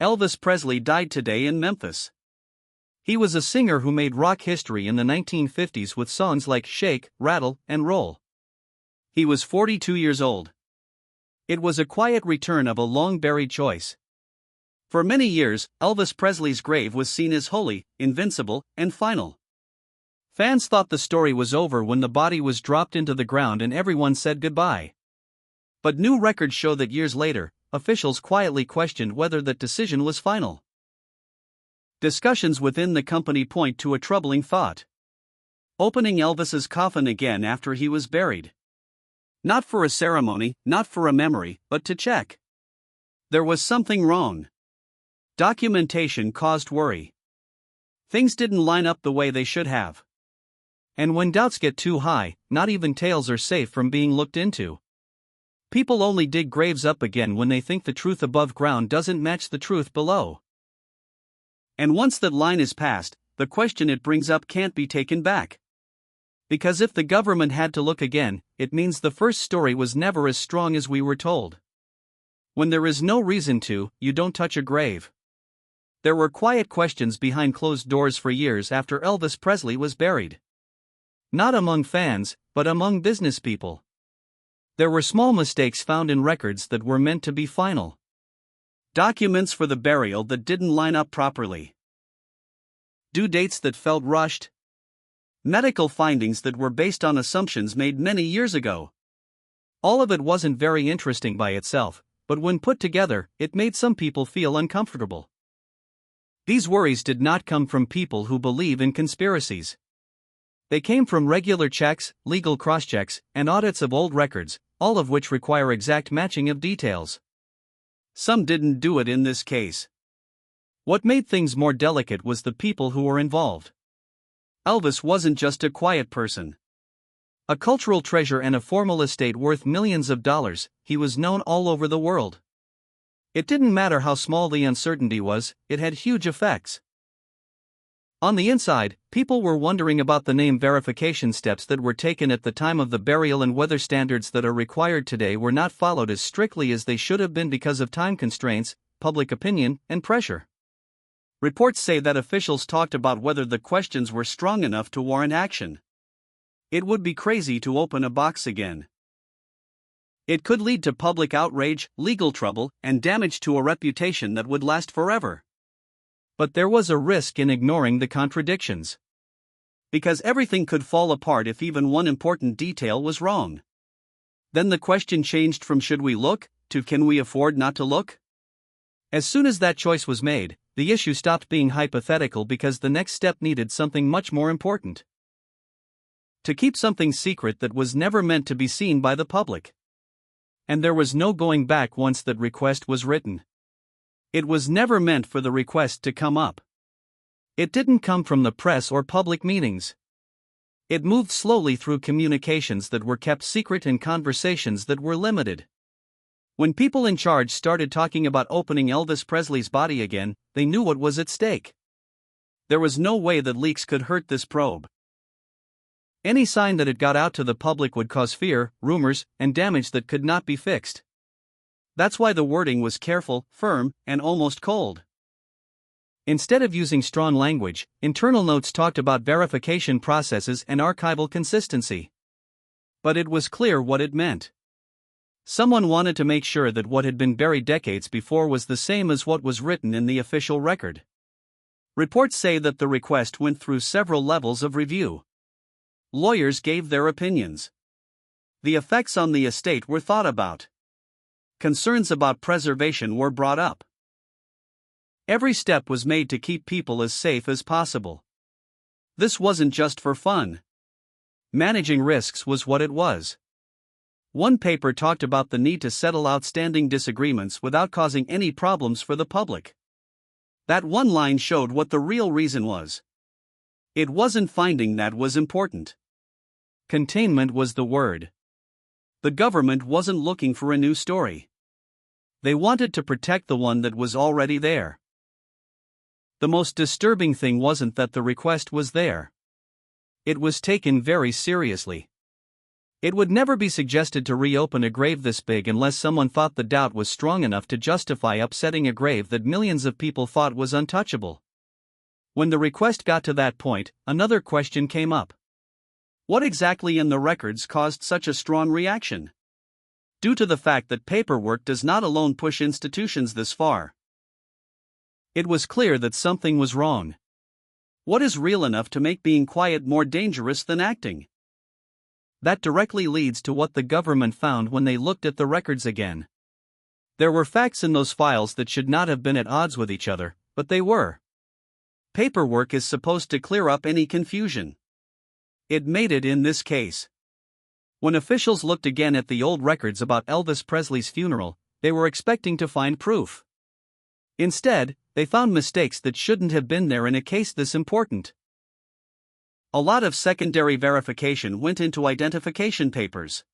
Elvis Presley died today in Memphis. He was a singer who made rock history in the 1950s with songs like Shake, Rattle, and Roll. He was 42 years old. It was a quiet return of a long-buried choice. For many years, Elvis Presley's grave was seen as holy, invincible, and final. Fans thought the story was over when the body was dropped into the ground and everyone said goodbye. But new records show that years later, officials quietly questioned whether that decision was final. Discussions within the company point to a troubling thought: opening Elvis's coffin again after he was buried. Not for a ceremony, not for a memory, but to check. There was something wrong. Documentation caused worry. Things didn't line up the way they should have. And when doubts get too high, not even tales are safe from being looked into. People only dig graves up again when they think the truth above ground doesn't match the truth below. And once that line is passed, the question it brings up can't be taken back. Because if the government had to look again, it means the first story was never as strong as we were told. When there is no reason to, you don't touch a grave. There were quiet questions behind closed doors for years after Elvis Presley was buried. Not among fans, but among business people. There were small mistakes found in records that were meant to be final. Documents for the burial that didn't line up properly. Due dates that felt rushed. Medical findings that were based on assumptions made many years ago. All of it wasn't very interesting by itself, but when put together, it made some people feel uncomfortable. These worries did not come from people who believe in conspiracies. They came from regular checks, legal cross-checks, and audits of old records, all of which require exact matching of details. Some didn't do it in this case. What made things more delicate was the people who were involved. Elvis wasn't just a quiet person. A cultural treasure and a formal estate worth millions of dollars, he was known all over the world. It didn't matter how small the uncertainty was, it had huge effects. On the inside, people were wondering about the name verification steps that were taken at the time of the burial and whether standards that are required today were not followed as strictly as they should have been because of time constraints, public opinion, and pressure. Reports say that officials talked about whether the questions were strong enough to warrant action. It would be crazy to open a box again. It could lead to public outrage, legal trouble, and damage to a reputation that would last forever. But there was a risk in ignoring the contradictions. Because everything could fall apart if even one important detail was wrong. Then the question changed from should we look, to can we afford not to look? As soon as that choice was made, the issue stopped being hypothetical because the next step needed something much more important. To keep something secret that was never meant to be seen by the public. And there was no going back once that request was written. It was never meant for the request to come up. It didn't come from the press or public meetings. It moved slowly through communications that were kept secret and conversations that were limited. When people in charge started talking about opening Elvis Presley's body again, they knew what was at stake. There was no way that leaks could hurt this probe. Any sign that it got out to the public would cause fear, rumors, and damage that could not be fixed. That's why the wording was careful, firm, and almost cold. Instead of using strong language, internal notes talked about verification processes and archival consistency. But it was clear what it meant. Someone wanted to make sure that what had been buried decades before was the same as what was written in the official record. Reports say that the request went through several levels of review. Lawyers gave their opinions. The effects on the estate were thought about. Concerns about preservation were brought up. Every step was made to keep people as safe as possible. This wasn't just for fun. Managing risks was what it was. One paper talked about the need to settle outstanding disagreements without causing any problems for the public. That one line showed what the real reason was. It wasn't finding that was important. Containment was the word. The government wasn't looking for a new story. They wanted to protect the one that was already there. The most disturbing thing wasn't that the request was there. It was taken very seriously. It would never be suggested to reopen a grave this big unless someone thought the doubt was strong enough to justify upsetting a grave that millions of people thought was untouchable. When the request got to that point, another question came up. What exactly in the records caused such a strong reaction? Due to the fact that paperwork does not alone push institutions this far. It was clear that something was wrong. What is real enough to make being quiet more dangerous than acting? That directly leads to what the government found when they looked at the records again. There were facts in those files that should not have been at odds with each other, but they were. Paperwork is supposed to clear up any confusion. It made it in this case. When officials looked again at the old records about Elvis Presley's funeral, they were expecting to find proof. Instead, they found mistakes that shouldn't have been there in a case this important. A lot of secondary verification went into identification papers.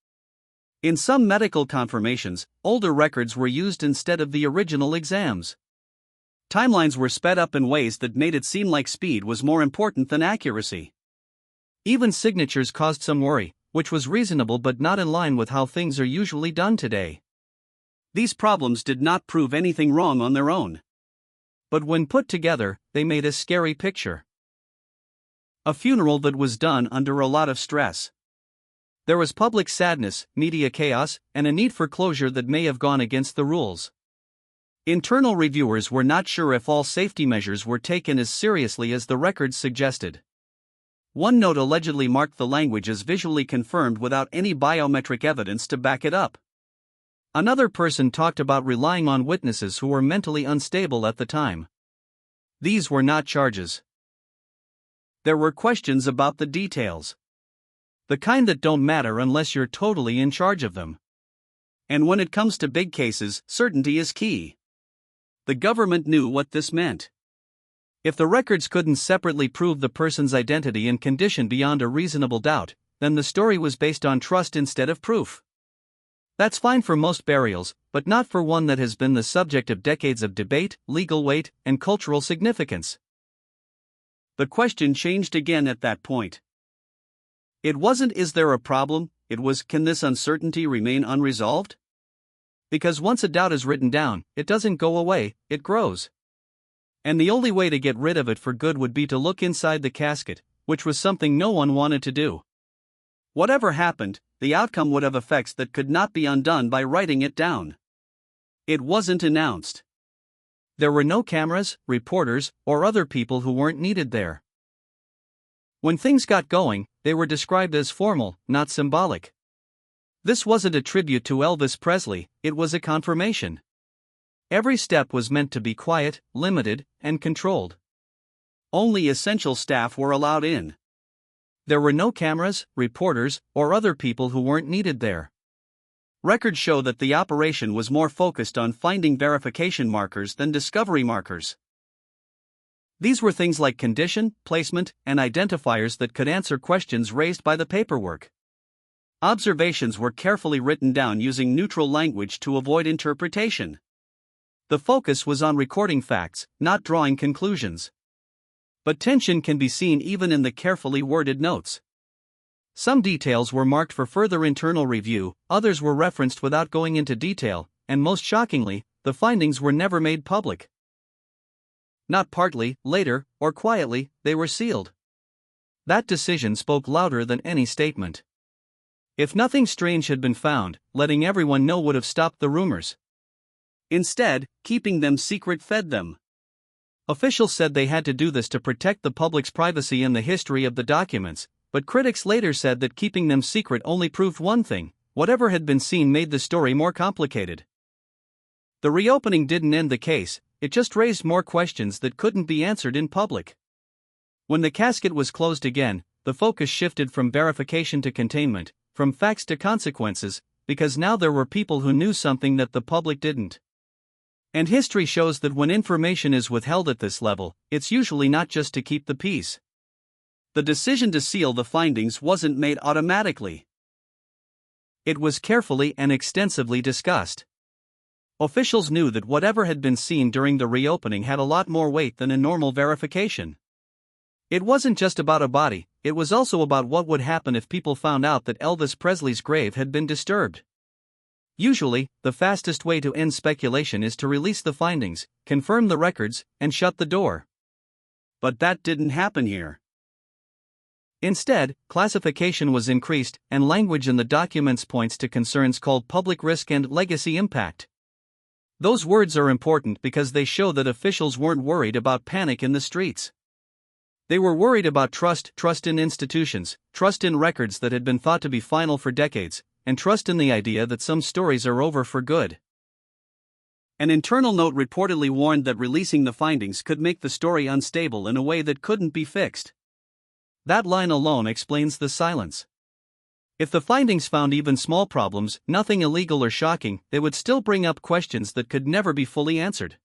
In some medical confirmations, older records were used instead of the original exams. Timelines were sped up in ways that made it seem like speed was more important than accuracy. Even signatures caused some worry, which was reasonable but not in line with how things are usually done today. These problems did not prove anything wrong on their own. But when put together, they made a scary picture. A funeral that was done under a lot of stress. There was public sadness, media chaos, and a need for closure that may have gone against the rules. Internal reviewers were not sure if all safety measures were taken as seriously as the records suggested. One note allegedly marked the language as visually confirmed without any biometric evidence to back it up. Another person talked about relying on witnesses who were mentally unstable at the time. These were not charges. There were questions about the details. The kind that don't matter unless you're totally in charge of them. And when it comes to big cases, certainty is key. The government knew what this meant. If the records couldn't separately prove the person's identity and condition beyond a reasonable doubt, then the story was based on trust instead of proof. That's fine for most burials, but not for one that has been the subject of decades of debate, legal weight, and cultural significance. The question changed again at that point. It wasn't "is there a problem?" It was "can this uncertainty remain unresolved?" Because once a doubt is written down, it doesn't go away, it grows. And the only way to get rid of it for good would be to look inside the casket, which was something no one wanted to do. Whatever happened, the outcome would have effects that could not be undone by writing it down. It wasn't announced. There were no cameras, reporters, or other people who weren't needed there. When things got going, they were described as formal, not symbolic. This wasn't a tribute to Elvis Presley, it was a confirmation. Every step was meant to be quiet, limited, and controlled. Only essential staff were allowed in. There were no cameras, reporters, or other people who weren't needed there. Records show that the operation was more focused on finding verification markers than discovery markers. These were things like condition, placement, and identifiers that could answer questions raised by the paperwork. Observations were carefully written down using neutral language to avoid interpretation. The focus was on recording facts, not drawing conclusions. But tension can be seen even in the carefully worded notes. Some details were marked for further internal review, others were referenced without going into detail, and most shockingly, the findings were never made public. Not partly, later, or quietly, they were sealed. That decision spoke louder than any statement. If nothing strange had been found, letting everyone know would have stopped the rumors. Instead, keeping them secret fed them. Officials said they had to do this to protect the public's privacy and the history of the documents, but critics later said that keeping them secret only proved one thing: whatever had been seen made the story more complicated. The reopening didn't end the case, it just raised more questions that couldn't be answered in public. When the casket was closed again, the focus shifted from verification to containment, from facts to consequences, because now there were people who knew something that the public didn't. And history shows that when information is withheld at this level, it's usually not just to keep the peace. The decision to seal the findings wasn't made automatically. It was carefully and extensively discussed. Officials knew that whatever had been seen during the reopening had a lot more weight than a normal verification. It wasn't just about a body, it was also about what would happen if people found out that Elvis Presley's grave had been disturbed. Usually, the fastest way to end speculation is to release the findings, confirm the records, and shut the door. But that didn't happen here. Instead, classification was increased, and language in the documents points to concerns called public risk and legacy impact. Those words are important because they show that officials weren't worried about panic in the streets. They were worried about trust in institutions, trust in records that had been thought to be final for decades, and trust in the idea that some stories are over for good. An internal note reportedly warned that releasing the findings could make the story unstable in a way that couldn't be fixed. That line alone explains the silence. If the findings found even small problems, nothing illegal or shocking, they would still bring up questions that could never be fully answered.